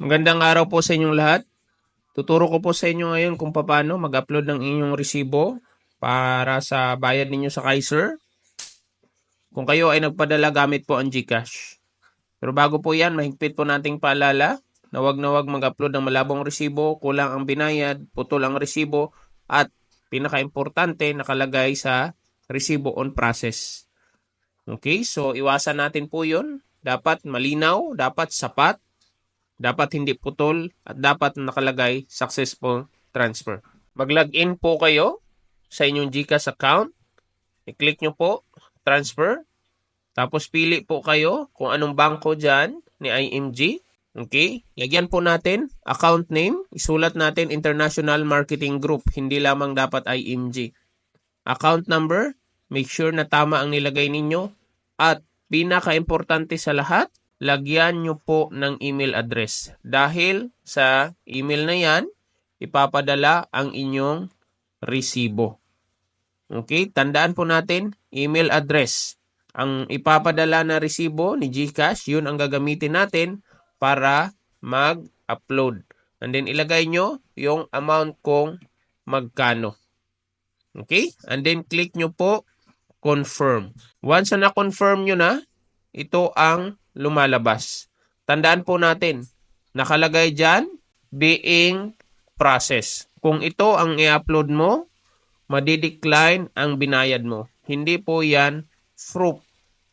Magandang araw po sa inyong lahat. Tuturo ko po sa inyo ngayon kung paano mag-upload ng inyong resibo para sa bayad ninyo sa Kaiser. Kung kayo ay nagpadala gamit po ang GCash. Pero bago po yan, mahigpit po nating paalala na wag mag-upload ng malabong resibo, kulang ang binayad, putol ang resibo, at pinaka-importante nakalagay sa resibo on process. Okay, so iwasan natin po yun. Dapat malinaw, dapat sapat, dapat hindi putol, at dapat nakalagay successful transfer. Mag-login po kayo sa inyong GCash account. I-click nyo po transfer. Tapos pili po kayo kung anong bangko dyan ni IMG. Okay? Lagyan po natin account name. Isulat natin International Marketing Group. Hindi lamang dapat IMG. Account number. Make sure na tama ang nilagay ninyo. At pinaka-importante sa lahat, lagyan nyo po ng email address. Dahil sa email na yan, ipapadala ang inyong resibo. Okay? Tandaan po natin, email address. Ang ipapadala na resibo ni GCash, yun ang gagamitin natin para mag-upload. And then ilagay nyo yung amount kung magkano. Okay? And then click nyo po confirm. Once na na-confirm nyo na, ito ang lumalabas. Tandaan po natin, nakalagay dyan, being process. Kung ito ang i-upload mo, madidecline ang binayad mo. Hindi po yan proof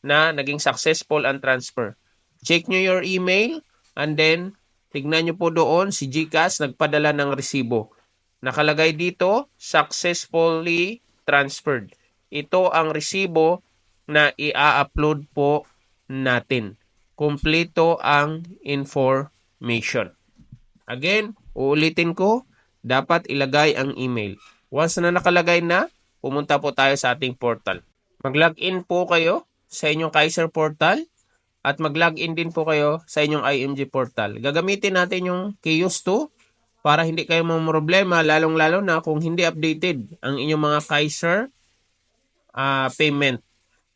na naging successful ang transfer. Check nyo your email and then tignan nyo po doon si GCash nagpadala ng resibo. Nakalagay dito, successfully transferred. Ito ang resibo na i-upload po natin. Kompleto ang information. Again, uulitin ko, dapat ilagay ang email. Once na nakalagay na, pumunta po tayo sa ating portal. Mag-login po kayo sa inyong Kaiser portal at mag-login din po kayo sa inyong IMG portal. Gagamitin natin yung Kiosk 2 para hindi kayo mamroblema, lalong-lalo na kung hindi updated ang inyong mga Kaiser payment.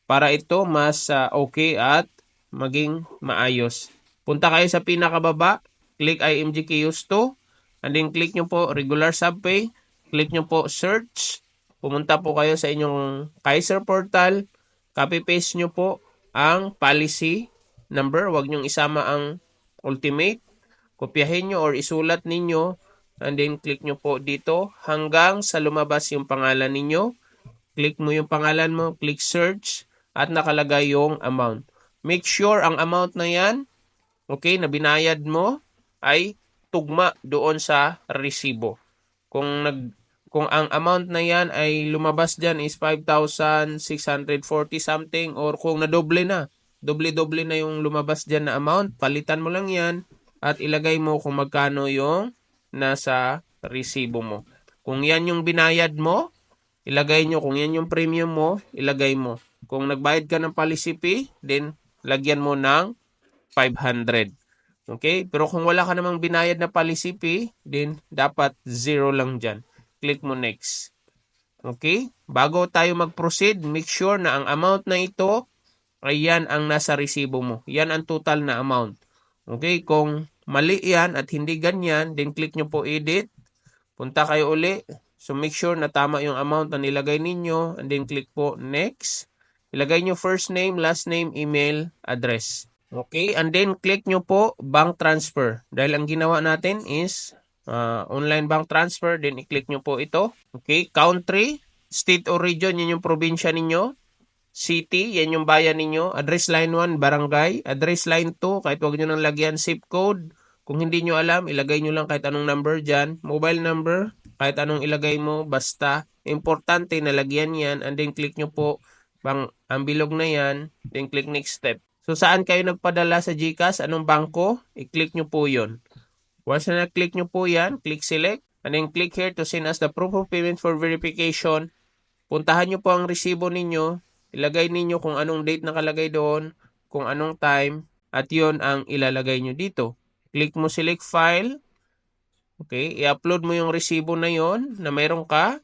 Para ito mas okay at maging maayos. Punta kayo sa pinakababa, click IMG Kiosk 2, and then click nyo po regular subpay, click nyo po search, pumunta po kayo sa inyong Kaiser portal, copy-paste nyo po ang policy number, wag nyong isama ang ultimate, kopyahin nyo or isulat ninyo, and then click nyo po dito hanggang sa lumabas yung pangalan ninyo. Click mo yung pangalan mo, click search, at nakalagay yung amount. Make sure ang amount na yan, okay, na binayad mo, ay tugma doon sa resibo. Kung ang amount na yan ay lumabas dyan is 5,640 something, or kung nadoble na, doble-doble na yung lumabas dyan na amount, palitan mo lang yan at ilagay mo kung magkano yung nasa resibo mo. Kung yan yung binayad mo, ilagay nyo. Kung yan yung premium mo, ilagay mo. Kung nagbayad ka ng policy fee, then lagyan mo ng 500. Okay? Pero kung wala ka namang binayad na policy fee, then dapat 0 lang dyan. Click mo next. Okay? Bago tayo mag-proceed, make sure na ang amount na ito ay yan ang nasa resibo mo. Yan ang total na amount. Okay? Kung mali yan at hindi ganyan, then click nyo po edit. Punta kayo uli. So make sure na tama yung amount na nilagay ninyo, and then click po next. Ilagay nyo first name, last name, email, address. Okay, and then click nyo po bank transfer. Dahil ang ginawa natin is online bank transfer, then i-click nyo po ito. Okay, country, state or region, yan yung probinsya ninyo. City, yan yung bayan ninyo. Address line 1, barangay. Address line 2, kahit wag nyo nang lagyan zip code. Kung hindi nyo alam, ilagay nyo lang kahit anong number dyan. Mobile number, kahit anong ilagay mo, basta. Importante na lagyan yan, and then click nyo po ang bilog na yan, then click next step. So saan kayo nagpadala sa GCash? Anong bangko? I-click nyo po yon. Once na na-click nyo po yan, click select, and then click here to send us the proof of payment for verification. Puntahan nyo po ang resibo ninyo, ilagay ninyo kung anong date nakalagay doon, kung anong time, at yon ang ilalagay nyo dito. Click mo select file. Okay, i-upload mo yung resibo na yon na mayroon ka.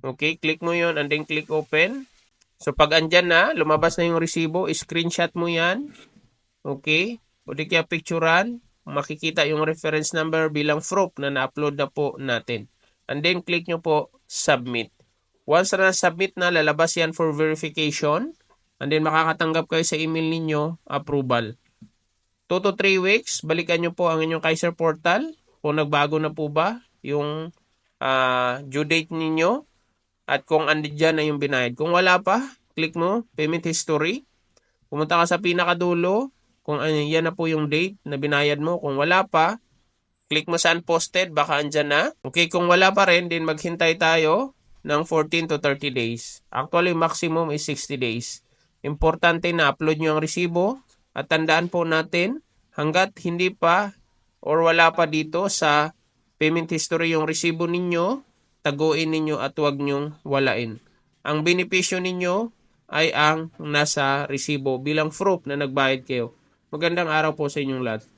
Okay, click mo yon and then click open. So pag andyan na, lumabas na yung resibo, screenshot mo yan. Okay, o di kaya picturean. makikita yung reference number bilang proof na na-upload na po natin. And then click nyo po submit. Once na submit na, lalabas yan for verification. And then makakatanggap kayo sa email ninyo approval. 2 to 3 weeks, balikan nyo po ang inyong Kaiser portal kung nagbago na po ba yung due date ninyo at kung andyan na yung binayad. Kung wala pa, click mo payment history. Pumunta ka sa pinakadulo kung yan na po yung date na binayad mo. Kung wala pa, click mo sa unposted, baka andyan na. Okay, kung wala pa rin, din maghintay tayo ng 14 to 30 days. Actually, maximum is 60 days. Importante na upload nyo ang resibo at tandaan po natin hanggat hindi pa or wala pa dito sa payment history yung resibo ninyo, taguin ninyo at huwag nyong walain. Ang benepisyo ninyo ay ang nasa resibo bilang proof na nagbayad kayo. Magandang araw po sa inyong lahat.